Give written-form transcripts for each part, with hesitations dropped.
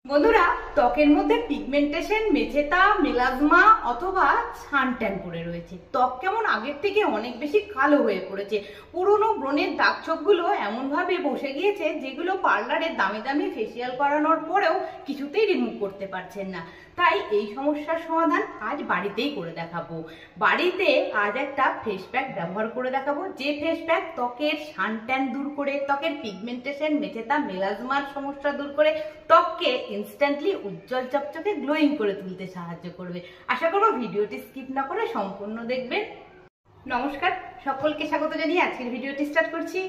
বন্ধুরা, ত্বকের মধ্যে পিগমেন্টেশন, মেচেতা, মেলাজমা অথবা সানট্যান পড়ে রয়েছে। ত্বক কেমন আগের থেকে অনেক বেশি কালো হয়ে পড়েছে। পুরোনো ব্রণের দাগ ছোপগুলো এমনভাবে বসে গিয়েছে যেগুলো পার্লারে দামি দামি ফেসিয়াল করানোর পরেও কিছুতেই রিমুভ করতে পারছেন না। তাই এই সমস্যার সমাধান আজ বাড়িতেই করে দেখাবো। বাড়িতে আজ একটা ফেস প্যাক ব্যবহার করে দেখাবো, যে ফেস প্যাক ত্বকের সানট্যান দূর করে, ত্বকের পিগমেন্টেশন, মেচেতা, মেলাজমার সমস্যা দূর করে ত্বককে ইনস্ট্যান্টলি উজ্জ্বল চকচকে গ্লোয়িং করে তুলতে সাহায্য করবে। আশা করব ভিডিওটি স্কিপ না করে সম্পূর্ণ দেখবেন। নমস্কার, সকলকে স্বাগত জানিয়ে আজকের ভিডিওটি স্টার্ট করছি।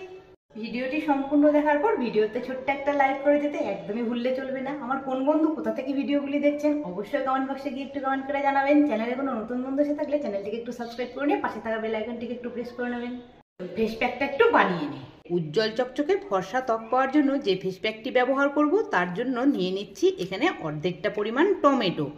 ভিডিওটি সম্পূর্ণ দেখার পর ভিডিওতে ছোট্ট একটা লাইক করে যেতে একদমই ভুললে চলবে না। আমার কোন বন্ধু কোথা থেকে ভিডিওগুলি দেখছেন অবশ্যই কমেন্ট বক্সে গিয়ে একটু কমেন্ট করে জানাবেন। চ্যানেলে কোনো নতুন বন্ধু এসে থাকলে চ্যানেলটিকে একটু সাবস্ক্রাইব করে নিয়ে পাশে থাকা বেল আইকনটিকে একটু প্রেস করে নেবেন। ফেস প্যাকটা একটু বানিয়ে নিই। উজ্জ্বল চকচকে ফর্সা ত্বক পাওয়ার জন্য যে ফেস প্যাকটি ব্যবহার করব তার জন্য নিয়ে নিচ্ছি এখানে অর্ধেকটা পরিমাণ টমেটো।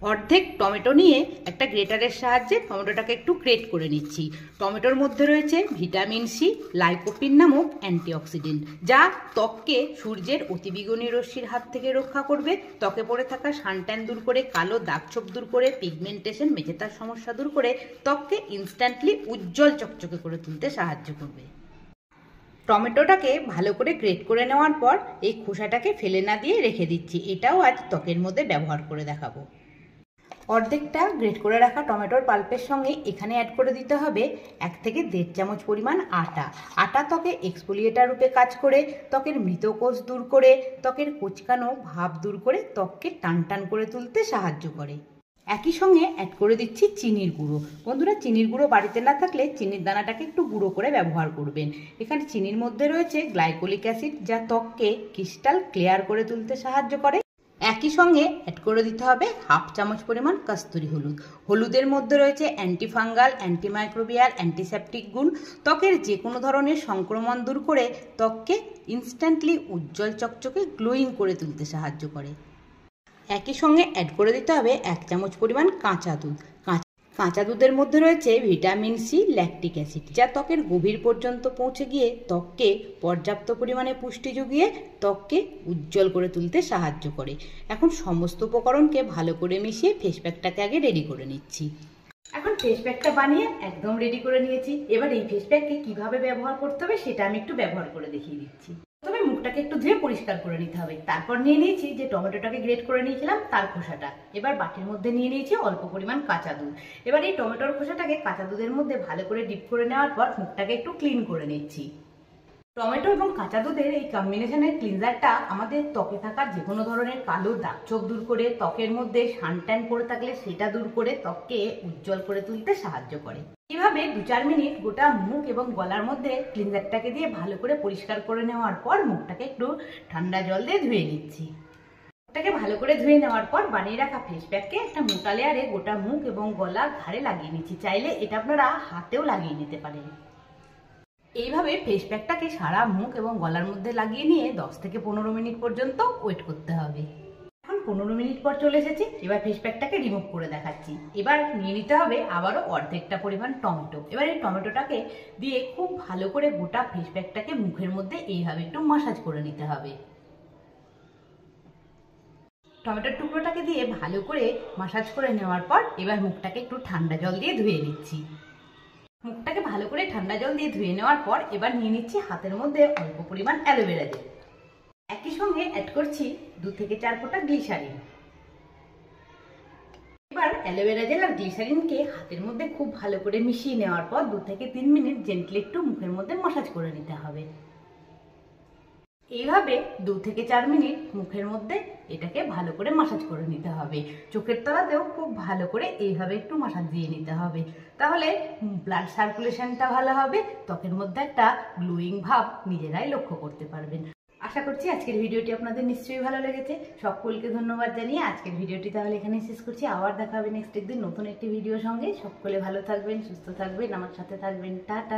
অর্ধেক টমেটো নিয়ে একটা গ্রেটারের সাহায্যে টমেটোটাকে একটু গ্রেট করে নিচ্ছি। টমেটোর মধ্যে রয়েছে ভিটামিন সি, লাইকোপিন নামক অ্যান্টিঅক্সিডেন্ট, যা ত্বককে সূর্যের অতিবেগুনি রশ্মির হাত থেকে রক্ষা করবে, ত্বকে পড়ে থাকা সানট্যান দূর করে, কালো দাগছোপ দূর করে, পিগমেন্টেশন, মেচেতার সমস্যা দূর করে ত্বককে ইনস্ট্যান্টলি উজ্জ্বল চকচকে করে তুলতে সাহায্য করবে। টমেটোটাকে ভালো করে গ্রেট করে নেওয়ার পর এই খোসাটাকে ফেলে না দিয়ে রেখে দিচ্ছি। এটাও আজ ত্বকের মধ্যে ব্যবহার করে দেখাবো। অর্ধেকটা গ্রেট করে রাখা টমেটোর পাল্পের সঙ্গে এখানে অ্যাড করে দিতে হবে 1 থেকে 1.5 চামচ পরিমাণ আটা। আটা ত্বকে এক্সফোলিয়েটার রূপে কাজ করে, ত্বকের মৃত কোষ দূর করে, ত্বকের কোঁচকানো ভাব দূর করে ত্বককে টান টান করে তুলতে সাহায্য করে। একই সঙ্গে অ্যাড করে দিচ্ছি চিনির গুঁড়ো। বন্ধুরা, চিনির গুঁড়ো বাড়িতে না থাকলে চিনির দানাটাকে একটু গুঁড়ো করে ব্যবহার করবেন। এখানে চিনির মধ্যে রয়েছে গ্লাইকোলিক অ্যাসিড, যা ত্বককে ক্রিস্টাল ক্লিয়ার করে তুলতে সাহায্য করে। একই সঙ্গে অ্যাড করে দিতে হবে 1/2 চামচ পরিমাণ কস্তুরি হলুদ। হলুদের মধ্যে রয়েছে অ্যান্টিফাঙ্গাল, অ্যান্টিমাইক্রোবিয়াল, অ্যান্টিসেপটিক গুণ, ত্বকের যে কোনো ধরনের সংক্রমণ দূর করে ত্বককে ইনস্ট্যান্টলি উজ্জ্বল চকচকে গ্লোয়িং করে তুলতে সাহায্য করে। একই সঙ্গে অ্যাড করে দিতে হবে 1 চামচ পরিমাণ কাঁচা দুধ। কাঁচা দুধের মধ্যে রয়েছে ভিটামিন সি, ল্যাকটিক অ্যাসিড, যা ত্বকের গভীর পর্যন্ত পৌঁছে গিয়ে ত্বককে পর্যাপ্ত পরিমাণে পুষ্টি জুগিয়ে ত্বককে উজ্জ্বল করে তুলতে সাহায্য করে। এখন সমস্ত উপকরণকে ভালো করে মিশিয়ে ফেস প্যাকটাকে আগে রেডি করে নিচ্ছি। এখন ফেস প্যাকটা বানিয়ে একদম রেডি করে নিয়েছি। এবার এই ফেস প্যাককে কিভাবে ব্যবহার করতে হবে সেটা আমি একটু ব্যবহার করে দেখিয়ে দিচ্ছি। তবে মুখটাকে একটু ধুয়ে পরিষ্কার করে নিতে হবে। তারপর নিয়ে নিয়েছি যে টমেটোটাকে গ্রেট করে নিয়েছিলাম তার খোসাটা। এবার বাটির মধ্যে নিয়ে নিয়েছি অল্প পরিমাণ কাঁচা দুধ। এবার এই টমেটোর খোসাটাকে কাঁচা দুধের মধ্যে ভালো করে ডিপ করে নেওয়ার পর মুখটাকে একটু ক্লিন করে নিচ্ছি। টমেটো এবং কাঁচা দুধের এই কম্বিনেশনের ক্লিনজারটা আমাদের ত্বকে থাকা যে কোনো ধরনের কালো দাগছোপ দূর করে, ত্বকের মধ্যে সানট্যান পড়ে থাকলে সেটা দূর করে ত্বককে উজ্জ্বল করে তুলতে সাহায্য করে। এইভাবে 2-4 মিনিট গোটা মুখ এবং গলার মধ্যে ক্লিনজারটাকে দিয়ে ভালো করে পরিষ্কার করে নেওয়ার পর মুখটাকে একটু ঠান্ডা জল দিয়ে ধুয়ে নিচ্ছি। মুখটাকে ভালো করে ধুয়ে নেওয়ার পর বানিয়ে রাখা ফেস প্যাককে একটা মোটা লেয়ারে গোটা মুখ এবং গলার ঘাড়ে লাগিয়ে নিচ্ছি। চাইলে এটা আপনারা হাতেও লাগিয়ে নিতে পারেন। এইভাবে ফেস প্যাকটাকে সারা মুখ এবং গলার মধ্যে লাগিয়ে নিয়ে 10 থেকে 15 মিনিট পর্যন্ত ওয়েট করতে হবে। এখন 15 মিনিট পর চলে এসেছি। এবার ফেস প্যাকটাকে রিমুভ করে দেখাচ্ছি। এবার নিয়ে নিতে হবে আবারও অর্ধেকটা পরিমাণ টমেটো। এবার এই টমেটোটাকে দিয়ে খুব ভালো করে গোটা ফেস প্যাকটাকে মুখের মধ্যে এইভাবে একটু মাসাজ করে নিতে হবে। টমেটোর টুকরোটাকে দিয়ে ভালো করে মাসাজ করে নেওয়ার পর এবার মুখটাকে একটু ঠান্ডা জল দিয়ে ধুয়ে নিচ্ছি। মুখটাকে ভালো করে ঠান্ডা জল দিয়ে ধুয়ে নেওয়ার পর এবার নিয়ে নিচ্ছি হাতের মধ্যে অল্প পরিমাণ অ্যালোভেরা জেল। একই সঙ্গে অ্যাড করছি 2 থেকে 4 ফোঁটা গ্লিসারিন। এবার অ্যালোভেরা জেল আর গ্লিসারিনকে হাতের মধ্যে খুব ভালো করে মিশিয়ে নেওয়ার পর 2 থেকে 3 মিনিট জেন্টলি একটু মুখের মধ্যে মাসাজ করে নিতে হবে। এইভাবে 2 থেকে 4 মিনিট মুখের মধ্যে এটাকে ভালো করে মাসাজ করে নিতে হবে। চোখের তলাতেও খুব ভালো করে এইভাবে একটু মাসাজ দিয়ে নিতে হবে। তাহলে ব্লাড সার্কুলেশনটা ভালো হবে, ত্বকের মধ্যে একটা গ্লোয়িং ভাব নিজেরাই লক্ষ্য করতে পারবেন। আশা করছি আজকের ভিডিওটি আপনাদের নিশ্চয়ই ভালো লেগেছে। সকলকে ধন্যবাদ জানিয়ে আজকের ভিডিওটি তাহলে এখানেই শেষ করছি। আবার দেখা হবে নেক্সট একদিন নতুন একটি ভিডিওর সঙ্গে। সকলে ভালো থাকবেন, সুস্থ থাকবেন, আমার সাথে থাকবেন। টাটা।